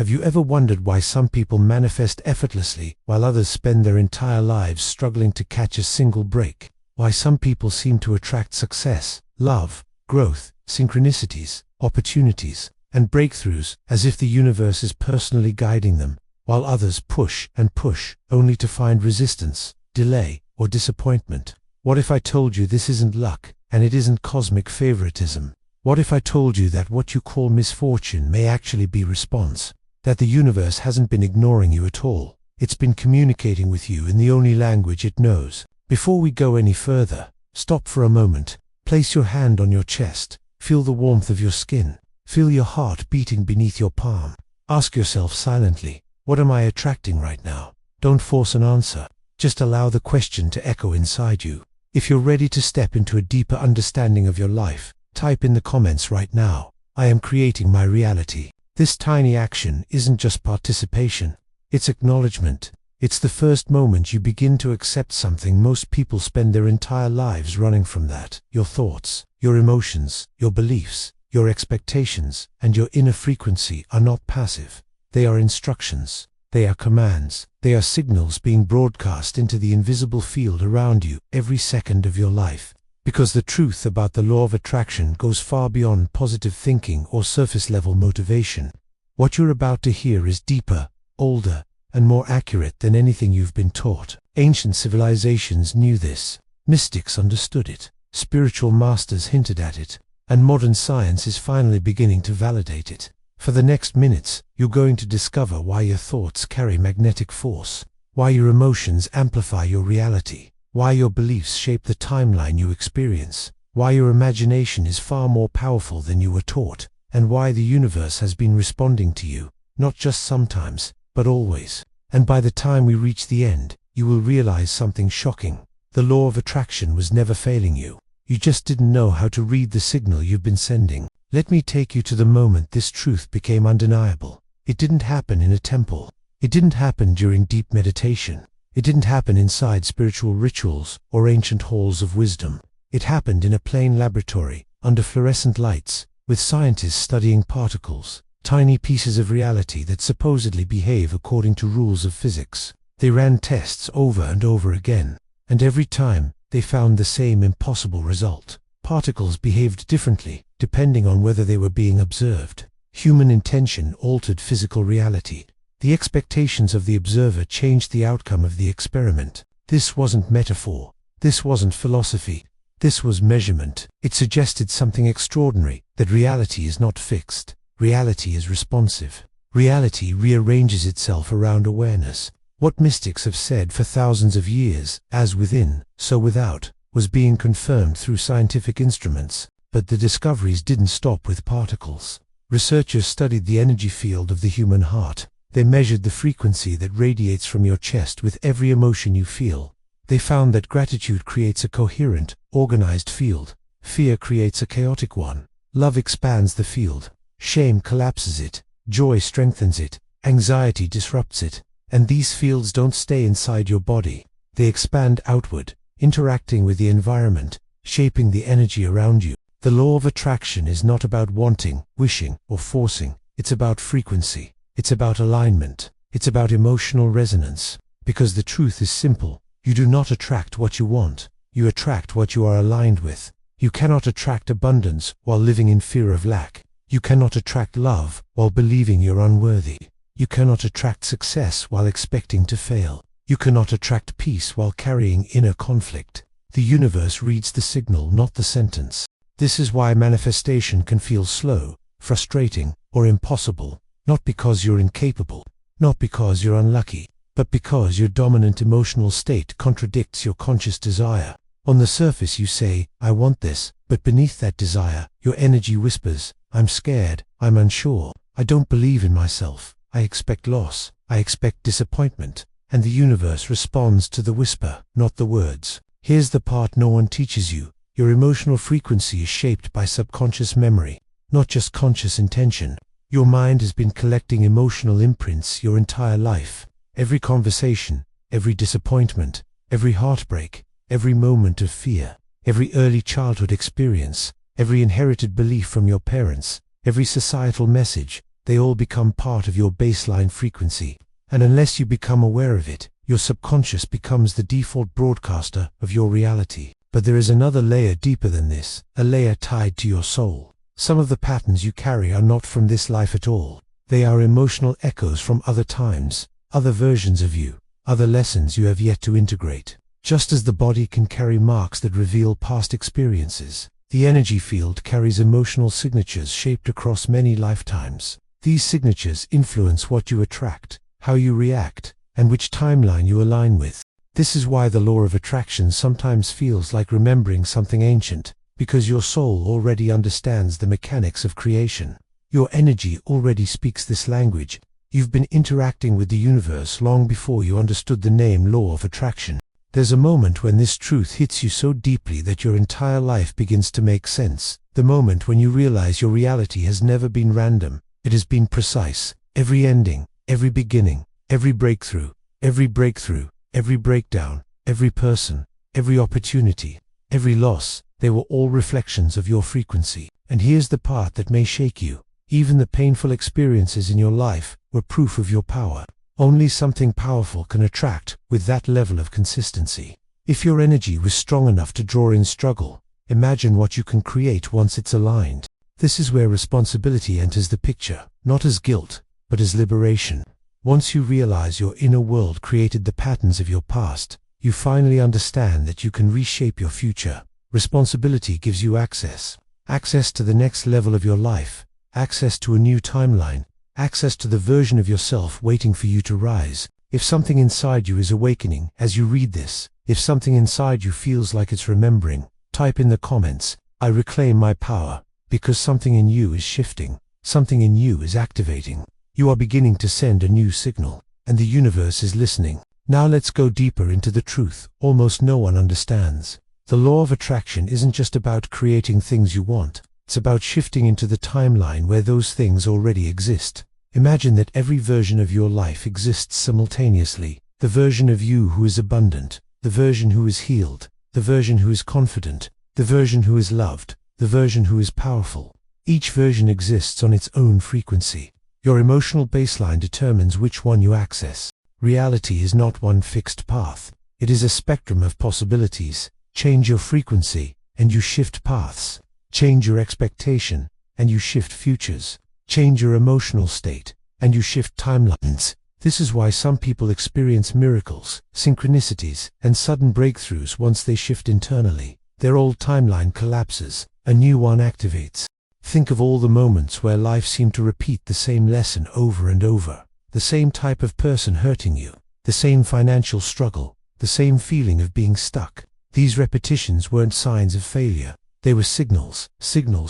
Have you ever wondered why some people manifest effortlessly while others spend their entire lives struggling to catch a single break? Why some people seem to attract success, love, growth, synchronicities, opportunities, and breakthroughs as if the universe is personally guiding them, while others push and push only to find resistance, delay, or disappointment? What if I told you this isn't luck, and it isn't cosmic favoritism? What if I told you that what you call misfortune may actually be response? That the universe hasn't been ignoring you at all. It's been communicating with you in the only language it knows. Before we go any further, stop for a moment. Place your hand on your chest. Feel the warmth of your skin. Feel your heart beating beneath your palm. Ask yourself silently, what am I attracting right now? Don't force an answer. Just allow the question to echo inside you. If you're ready to step into a deeper understanding of your life, type in the comments right now, I am creating my reality. This tiny action isn't just participation, it's acknowledgement. It's the first moment you begin to accept something most people spend their entire lives running from: that your thoughts, your emotions, your beliefs, your expectations, and your inner frequency are not passive. They are instructions. They are commands. They are signals being broadcast into the invisible field around you every second of your life. Because the truth about the law of attraction goes far beyond positive thinking or surface-level motivation. What you're about to hear is deeper, older, and more accurate than anything you've been taught. Ancient civilizations knew this. Mystics understood it. Spiritual masters hinted at it. And modern science is finally beginning to validate it. For the next minutes, you're going to discover why your thoughts carry magnetic force, why your emotions amplify your reality, why your beliefs shape the timeline you experience, why your imagination is far more powerful than you were taught, and why the universe has been responding to you, not just sometimes, but always. And by the time we reach the end, you will realize something shocking. The law of attraction was never failing you. You just didn't know how to read the signal you've been sending. Let me take you to the moment this truth became undeniable. It didn't happen in a temple. It didn't happen during deep meditation. It didn't happen inside spiritual rituals or ancient halls of wisdom. It happened in a plain laboratory, under fluorescent lights, with scientists studying particles, tiny pieces of reality that supposedly behave according to rules of physics. They ran tests over and over again, and every time, they found the same impossible result. Particles behaved differently, depending on whether they were being observed. Human intention altered physical reality. The expectations of the observer changed the outcome of the experiment. This wasn't metaphor. This wasn't philosophy. This was measurement. It suggested something extraordinary, that reality is not fixed. Reality is responsive. Reality rearranges itself around awareness. What mystics have said for thousands of years, as within, so without, was being confirmed through scientific instruments. But the discoveries didn't stop with particles. Researchers studied the energy field of the human heart. They measured the frequency that radiates from your chest with every emotion you feel. They found that gratitude creates a coherent, organized field. Fear creates a chaotic one. Love expands the field. Shame collapses it. Joy strengthens it. Anxiety disrupts it. And these fields don't stay inside your body. They expand outward, interacting with the environment, shaping the energy around you. The law of attraction is not about wanting, wishing, or forcing. It's about frequency. It's about alignment. It's about emotional resonance. Because the truth is simple. You do not attract what you want. You attract what you are aligned with. You cannot attract abundance while living in fear of lack. You cannot attract love while believing you're unworthy. You cannot attract success while expecting to fail. You cannot attract peace while carrying inner conflict. The universe reads the signal, not the sentence. This is why manifestation can feel slow, frustrating, or impossible. Not because you're incapable, not because you're unlucky, but because your dominant emotional state contradicts your conscious desire. On the surface you say, I want this, but beneath that desire, your energy whispers, I'm scared, I'm unsure, I don't believe in myself, I expect loss, I expect disappointment, and the universe responds to the whisper, not the words. Here's the part no one teaches you. Your emotional frequency is shaped by subconscious memory, not just conscious intention. Your mind has been collecting emotional imprints your entire life. Every conversation, every disappointment, every heartbreak, every moment of fear, every early childhood experience, every inherited belief from your parents, every societal message, they all become part of your baseline frequency. And unless you become aware of it, your subconscious becomes the default broadcaster of your reality. But there is another layer deeper than this, a layer tied to your soul. Some of the patterns you carry are not from this life at all. They are emotional echoes from other times, other versions of you, other lessons you have yet to integrate. Just as the body can carry marks that reveal past experiences, the energy field carries emotional signatures shaped across many lifetimes. These signatures influence what you attract, how you react, and which timeline you align with. This is why the law of attraction sometimes feels like remembering something ancient, because your soul already understands the mechanics of creation. Your energy already speaks this language. You've been interacting with the universe long before you understood the name law of attraction. There's a moment when this truth hits you so deeply that your entire life begins to make sense. The moment when you realize your reality has never been random. It has been precise. Every ending, every beginning, every breakthrough, every breakdown, every person, every opportunity, every loss, they were all reflections of your frequency. And here's the part that may shake you. Even the painful experiences in your life were proof of your power. Only something powerful can attract with that level of consistency. If your energy was strong enough to draw in struggle, imagine what you can create once it's aligned. This is where responsibility enters the picture, not as guilt, but as liberation. Once you realize your inner world created the patterns of your past, you finally understand that you can reshape your future. Responsibility gives you access. Access to the next level of your life, access to a new timeline, access to the version of yourself waiting for you to rise. If something inside you is awakening as you read this, if something inside you feels like it's remembering, type in the comments, "I reclaim my power," because something in you is shifting, something in you is activating. You are beginning to send a new signal, and the universe is listening. Now let's go deeper into the truth almost no one understands. The law of attraction isn't just about creating things you want. It's about shifting into the timeline where those things already exist. Imagine that every version of your life exists simultaneously. The version of you who is abundant, the version who is healed, the version who is confident, the version who is loved, the version who is powerful. Each version exists on its own frequency. Your emotional baseline determines which one you access. Reality is not one fixed path. It is a spectrum of possibilities. Change your frequency, and you shift paths. Change your expectation, and you shift futures. Change your emotional state, and you shift timelines. This is why some people experience miracles, synchronicities, and sudden breakthroughs once they shift internally. Their old timeline collapses, a new one activates. Think of all the moments where life seemed to repeat the same lesson over and over. The same type of person hurting you, the same financial struggle, the same feeling of being stuck. These repetitions weren't signs of failure. They were signals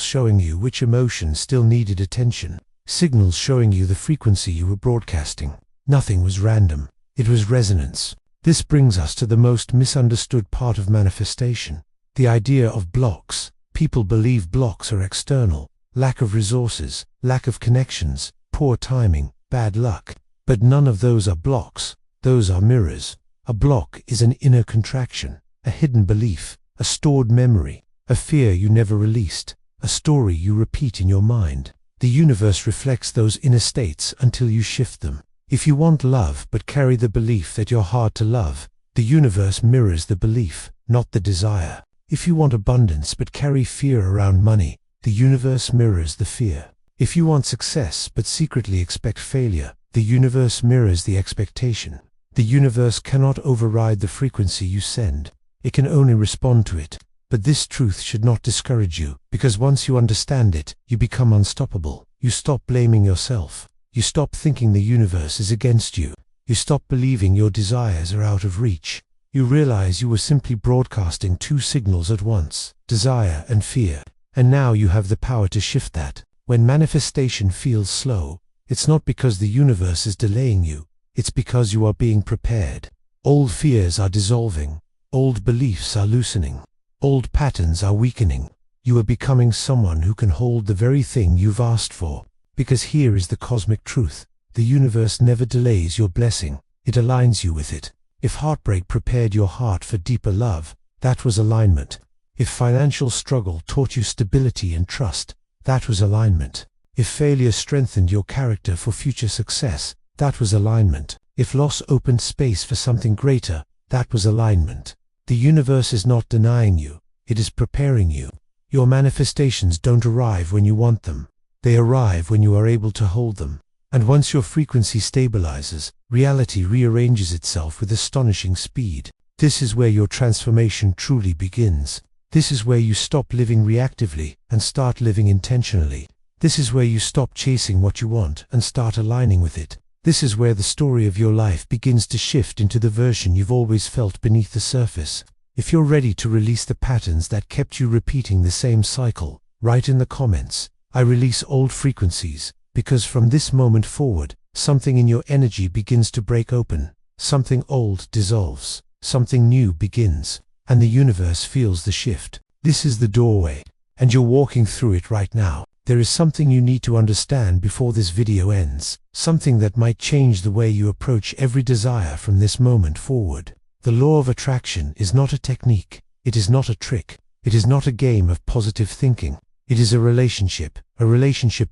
showing you which emotion still needed attention, signals showing you the frequency you were broadcasting. Nothing was random. It was resonance. This brings us to the most misunderstood part of manifestation, the idea of blocks. People believe blocks are external, lack of resources, lack of connections, poor timing, bad luck. But none of those are blocks. Those are mirrors. A block is an inner contraction, a hidden belief, a stored memory, a fear you never released, a story you repeat in your mind. The universe reflects those inner states until you shift them. If you want love but carry the belief that you're hard to love, the universe mirrors the belief, not the desire. If you want abundance but carry fear around money, the universe mirrors the fear. If you want success but secretly expect failure, the universe mirrors the expectation. The universe cannot override the frequency you send. It can only respond to it. But this truth should not discourage you, because once you understand it, you become unstoppable. You stop blaming yourself. You stop thinking the universe is against you. You stop believing your desires are out of reach. You realize you were simply broadcasting two signals at once, desire and fear. And now you have the power to shift that. When manifestation feels slow, it's not because the universe is delaying you. It's because you are being prepared. Old fears are dissolving. Old beliefs are loosening. Old patterns are weakening. You are becoming someone who can hold the very thing you've asked for. Because here is the cosmic truth. The universe never delays your blessing. It aligns you with it. If heartbreak prepared your heart for deeper love, that was alignment. If financial struggle taught you stability and trust, that was alignment. If failure strengthened your character for future success, that was alignment. If loss opened space for something greater, that was alignment. The universe is not denying you, it is preparing you. Your manifestations don't arrive when you want them. They arrive when you are able to hold them. And once your frequency stabilizes, reality rearranges itself with astonishing speed. This is where your transformation truly begins. This is where you stop living reactively and start living intentionally. This is where you stop chasing what you want and start aligning with it. This is where the story of your life begins to shift into the version you've always felt beneath the surface. If you're ready to release the patterns that kept you repeating the same cycle, write in the comments, "I release old frequencies," because from this moment forward, something in your energy begins to break open. Something old dissolves, something new begins, and the universe feels the shift. This is the doorway, and you're walking through it right now. There is something you need to understand before this video ends, something that might change the way you approach every desire from this moment forward. The law of attraction is not a technique, it is not a trick, it is not a game of positive thinking. It is a relationship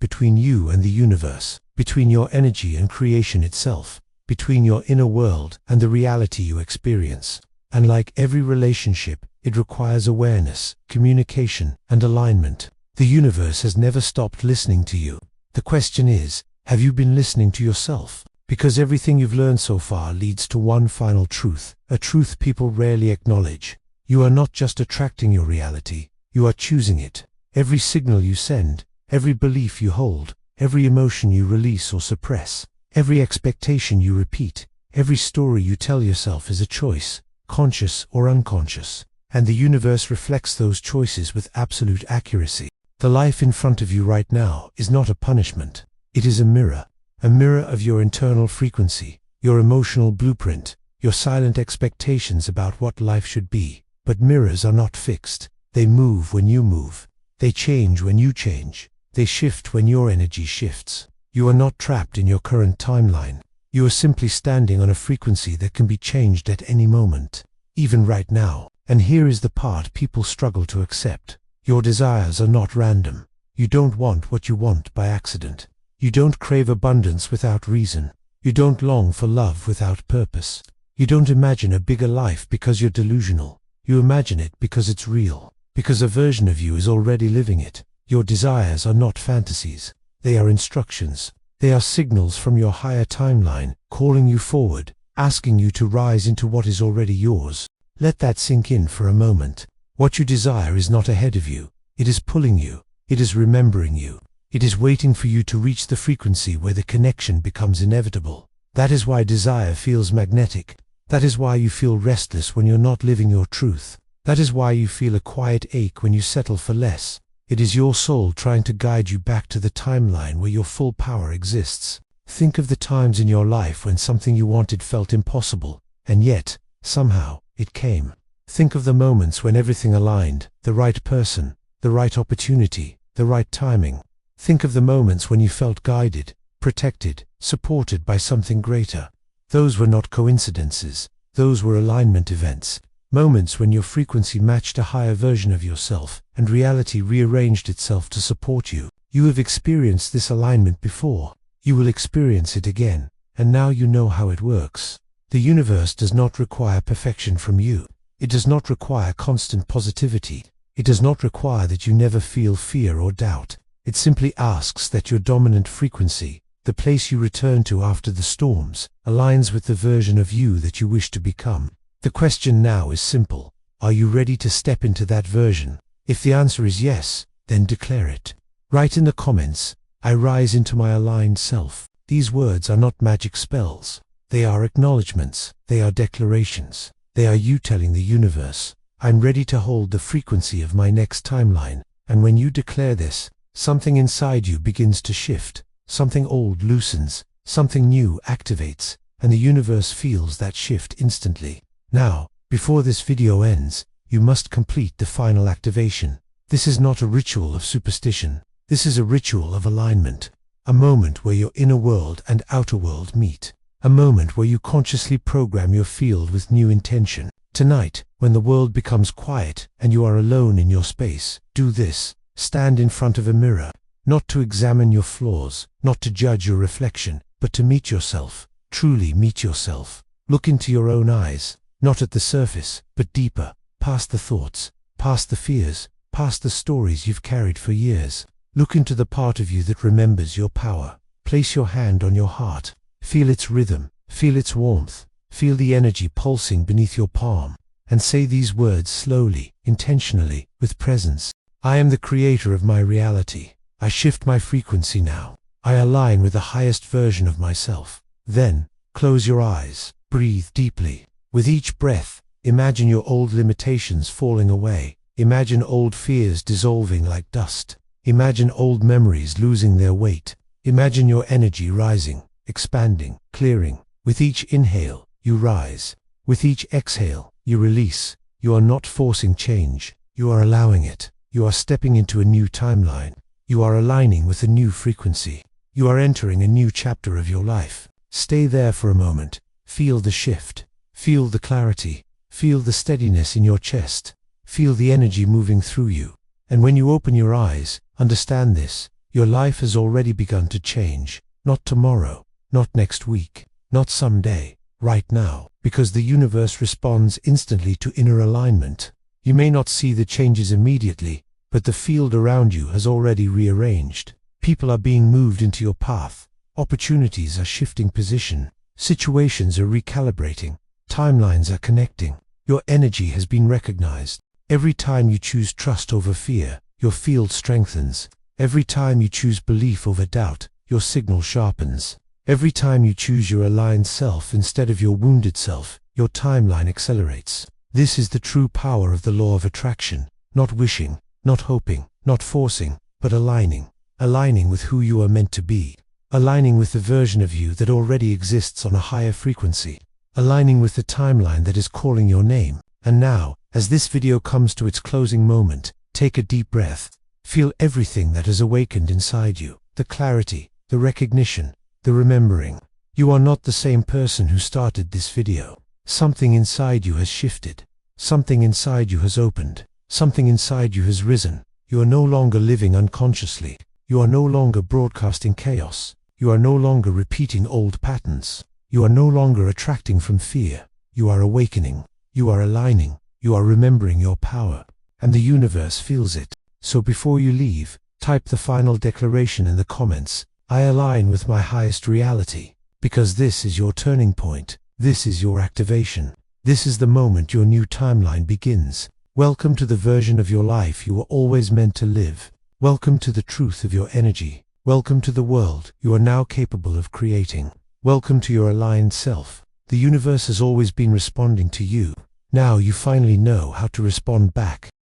between you and the universe, between your energy and creation itself, between your inner world and the reality you experience. And like every relationship, it requires awareness, communication, and alignment. The universe has never stopped listening to you. The question is, have you been listening to yourself? Because everything you've learned so far leads to one final truth, a truth people rarely acknowledge. You are not just attracting your reality, you are choosing it. Every signal you send, every belief you hold, every emotion you release or suppress, every expectation you repeat, every story you tell yourself is a choice, conscious or unconscious. And the universe reflects those choices with absolute accuracy. The life in front of you right now is not a punishment. It is a mirror of your internal frequency, your emotional blueprint, your silent expectations about what life should be. But mirrors are not fixed. They move when you move. They change when you change. They shift when your energy shifts. You are not trapped in your current timeline. You are simply standing on a frequency that can be changed at any moment, even right now. And here is the part people struggle to accept. Your desires are not random. You don't want what you want by accident. You don't crave abundance without reason. You don't long for love without purpose. You don't imagine a bigger life because you're delusional. You imagine it because it's real, because a version of you is already living it. Your desires are not fantasies. They are instructions. They are signals from your higher timeline, calling you forward, asking you to rise into what is already yours. Let that sink in for a moment. What you desire is not ahead of you. It is pulling you. It is remembering you. It is waiting for you to reach the frequency where the connection becomes inevitable. That is why desire feels magnetic. That is why you feel restless when you're not living your truth. That is why you feel a quiet ache when you settle for less. It is your soul trying to guide you back to the timeline where your full power exists. Think of the times in your life when something you wanted felt impossible, and yet, somehow, it came. Think of the moments when everything aligned, the right person, the right opportunity, the right timing. Think of the moments when you felt guided, protected, supported by something greater. Those were not coincidences, those were alignment events. Moments when your frequency matched a higher version of yourself, and reality rearranged itself to support you. You have experienced this alignment before. You will experience it again, and now you know how it works. The universe does not require perfection from you. It does not require constant positivity. It does not require that you never feel fear or doubt. It simply asks that your dominant frequency, the place you return to after the storms, aligns with the version of you that you wish to become. The question now is simple. Are you ready to step into that version? If the answer is yes, then declare it. Write in the comments, "I rise into my aligned self." These words are not magic spells. They are acknowledgements. They are declarations. They are you telling the universe, "I'm ready to hold the frequency of my next timeline." And when you declare this, something inside you begins to shift. Something old loosens, something new activates, and the universe feels that shift instantly. Now, before this video ends, you must complete the final activation. This is not a ritual of superstition. This is a ritual of alignment. A moment where your inner world and outer world meet. A moment where you consciously program your field with new intention. Tonight, when the world becomes quiet and you are alone in your space, do this. Stand in front of a mirror. not to examine your flaws, not to judge your reflection, but to meet yourself, truly meet yourself. Look into your own eyes, not at the surface, but deeper, past the thoughts, past the fears, past the stories you've carried for years. Look into the part of you that remembers your power. Place your hand on your heart. Feel its rhythm, feel its warmth, feel the energy pulsing beneath your palm, and say these words slowly, intentionally, with presence. I am the creator of my reality. I shift my frequency now. I align with the highest version of myself. Then, close your eyes, breathe deeply. With each breath, imagine your old limitations falling away. Imagine old fears dissolving like dust. Imagine old memories losing their weight. Imagine your energy rising, expanding, clearing. With each inhale, you rise. With each exhale, you release. You are not forcing change. You are allowing it. You are stepping into a new timeline. You are aligning with a new frequency. You are entering a new chapter of your life. Stay there for a moment. Feel the shift. Feel the clarity. Feel the steadiness in your chest. Feel the energy moving through you. And when you open your eyes, understand this. Your life has already begun to change. Not tomorrow, not next week, not someday, right now. Because the universe responds instantly to inner alignment. You may not see the changes immediately, but the field around you has already rearranged. People are being moved into your path. Opportunities are shifting position. Situations are recalibrating. Timelines are connecting. Your energy has been recognized. Every time you choose trust over fear, your field strengthens. Every time you choose belief over doubt, your signal sharpens. Every time you choose your aligned self instead of your wounded self, your timeline accelerates. This is the true power of the law of attraction. Not wishing, not hoping, not forcing, but aligning. Aligning with who you are meant to be. Aligning with the version of you that already exists on a higher frequency. Aligning with the timeline that is calling your name. And now, as this video comes to its closing moment, take a deep breath. Feel everything that has awakened inside you. The clarity, the recognition, the remembering. You are not the same person who started this video. Something inside you has shifted. Something inside you has opened. Something inside you has risen. You are no longer living unconsciously. You are no longer broadcasting chaos. You are no longer repeating old patterns. You are no longer attracting from fear. You are awakening. You are aligning. You are remembering your power. And the universe feels it. So before you leave, type the final declaration in the comments. I align with my highest reality. Because this is your turning point. This is your activation. This is the moment your new timeline begins. Welcome to the version of your life you were always meant to live. Welcome to the truth of your energy. Welcome to the world you are now capable of creating. Welcome to your aligned self. The universe has always been responding to you. Now you finally know how to respond back.